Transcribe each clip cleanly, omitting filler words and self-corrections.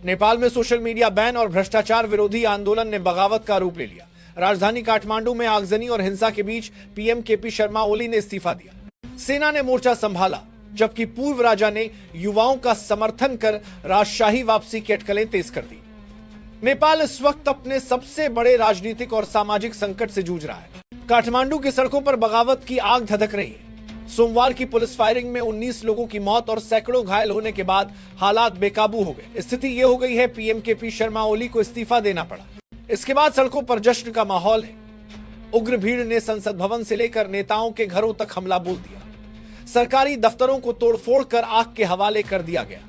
नेपाल में social media ban और भ्रष्टाचार विरोधी आंदोलन ने बगावत का रूप ले लिया। राजधानी काठमांडू में आगजनी और हिंसा के बीच पीएम केपी शर्मा ओली ने इस्तीफा दिया। सेना ने मोर्चा संभाला, जबकि पूर्व राजा ने युवाओं का समर्थन कर राजशाही वापसी की अटकलें तेज कर दी। नेपाल इस वक्त अपने सबसे बड़े राजनीतिक और सामाजिक संकट से जूझ रहा है। काठमांडू की सड़कों पर बगावत की आग धधक रही है। सोमवार की पुलिस फायरिंग में 19 लोगों की मौत और सैकड़ों घायल होने के बाद हालात बेकाबू हो गए। स्थिति यह हो गई है, पीएम केपी शर्मा ओली को इस्तीफा देना पड़ा। इसके बाद सड़कों पर जश्न का माहौल है। उग्र भीड़ ने संसद भवन से लेकर नेताओं के घरों तक हमला बोल दिया। सरकारी दफ्तरों को तोड़फोड़ कर आग के हवाले कर दिया गया।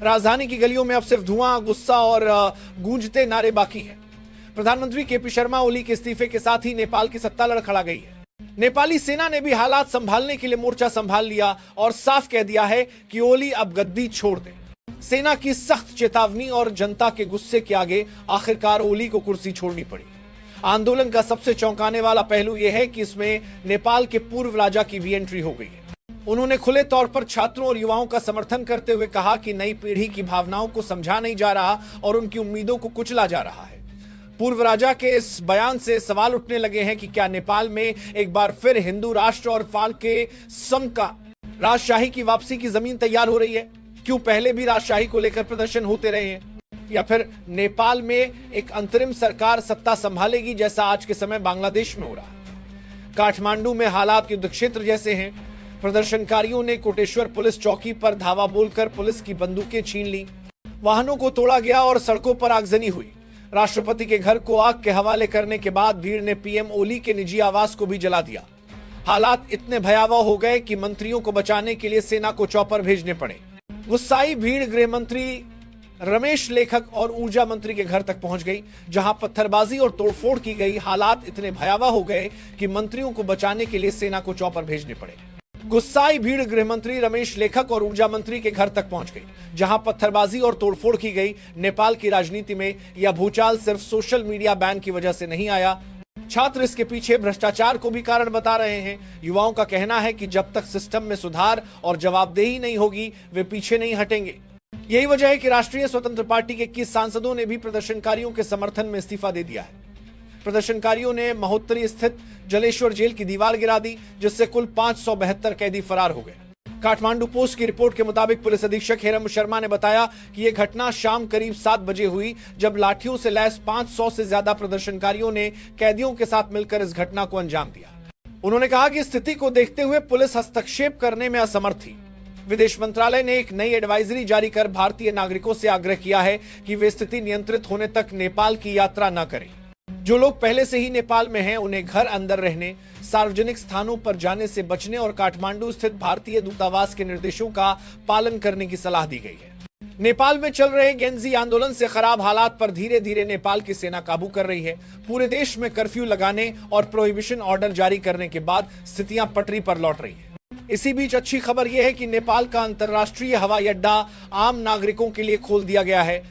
राजधानी की गलियों में अब सिर्फ धुआं, गुस्सा और गूंजते नारे बाकी है। प्रधानमंत्री केपी शर्मा ओली के इस्तीफे के साथ ही नेपाल की सत्ता लड़खड़ा गई है। नेपाली सेना ने भी हालात संभालने के लिए मोर्चा संभाल लिया और साफ कह दिया है कि ओली अब गद्दी छोड़ दें। सेना की सख्त चेतावनी और जनता के गुस्से के आगे आखिरकार ओली को कुर्सी छोड़नी पड़ी। आंदोलन का सबसे चौंकाने वाला पहलू यह है कि इसमें नेपाल के पूर्व राजा की भी एंट्री हो गई है। उन्होंने खुले तौर पर छात्रों और युवाओं का समर्थन करते हुए कहा कि नई पीढ़ी की भावनाओं को समझा नहीं जा रहा और उनकी उम्मीदों को कुचला जा रहा है। पूर्व राजा के इस बयान से सवाल उठने लगे हैं कि क्या नेपाल में एक बार फिर हिंदू राष्ट्र और फाल के संघ का राजशाही की वापसी की जमीन तैयार हो रही है? क्यों पहले भी राजशाही को लेकर प्रदर्शन होते रहे हैं? या फिर नेपाल में एक अंतरिम सरकार सत्ता संभालेगी, जैसा आज के समय बांग्लादेश में हो रहा है? काठमांडू में हालात युद्ध क्षेत्र जैसे हैं। प्रदर्शनकारियों ने कोटेश्वर पुलिस चौकी पर धावा बोलकर पुलिस की बंदूकें छीन ली। वाहनों को तोड़ा गया और सड़कों पर आगजनी हुई। राष्ट्रपति के घर को आग के हवाले करने के बाद भीड़ ने पीएम ओली के निजी आवास को भी जला दिया। हालात इतने भयावह हो गए कि मंत्रियों को बचाने के लिए सेना को चौपर भेजने पड़े। गुस्साई भीड़ गृह मंत्री रमेश लेखक और ऊर्जा मंत्री के घर तक पहुंच गई, जहां पत्थरबाजी और तोड़फोड़ की गई। हालात इतने भयावह हो गए कि मंत्रियों को बचाने के लिए सेना को चौपर भेजने पड़े। गुस्साई भीड़ गृह मंत्री रमेश लेखक और ऊर्जा मंत्री के घर तक पहुंच गई, जहां पत्थरबाजी और तोड़फोड़ की गई। नेपाल की राजनीति में यह भूचाल सिर्फ सोशल मीडिया बैन की वजह से नहीं आया। छात्र इसके पीछे भ्रष्टाचार को भी कारण बता रहे हैं। युवाओं का कहना है कि जब तक सिस्टम में सुधार और जवाबदेही नहीं होगी, वे पीछे नहीं हटेंगे। यही वजह है कि राष्ट्रीय स्वतंत्र पार्टी के 21 सांसदों ने भी प्रदर्शनकारियों के समर्थन में इस्तीफा दे दिया है। प्रदर्शनकारियों ने महोत्तरी स्थित जलेश्वर जेल की दीवार गिरा दी, जिससे कुल 572 कैदी फरार हो गए। काठमांडू पोस्ट की रिपोर्ट के मुताबिक पुलिस अधीक्षक हेरम शर्मा ने बताया कि यह घटना शाम करीब 7 बजे हुई, जब लाठियों से लैस 500 से ज्यादा प्रदर्शनकारियों ने कैदियों के साथ मिलकर इस घटना को अंजाम दिया। उन्होंने कहा कि स्थिति को देखते हुए पुलिस हस्तक्षेप करने में असमर्थ थी। विदेश मंत्रालय ने एक नई एडवाइजरी जारी कर भारतीय नागरिकों से आग्रह किया है कि वे स्थिति नियंत्रित होने तक नेपाल की यात्रा न करें। जो लोग पहले से ही नेपाल में हैं, उन्हें घर अंदर रहने, सार्वजनिक स्थानों पर जाने से बचने और काठमांडू स्थित भारतीय दूतावास के निर्देशों का पालन करने की सलाह दी गई है। नेपाल में चल रहे गेंजी आंदोलन से खराब हालात पर धीरे धीरे नेपाल की सेना काबू कर रही है। पूरे देश में कर्फ्यू लगाने और प्रोहिबिशन ऑर्डर जारी करने के बाद स्थितियां पटरी पर लौट रही है। इसी बीच अच्छी खबर यह है कि नेपाल का अंतर्राष्ट्रीय हवाई अड्डा आम नागरिकों के लिए खोल दिया गया है।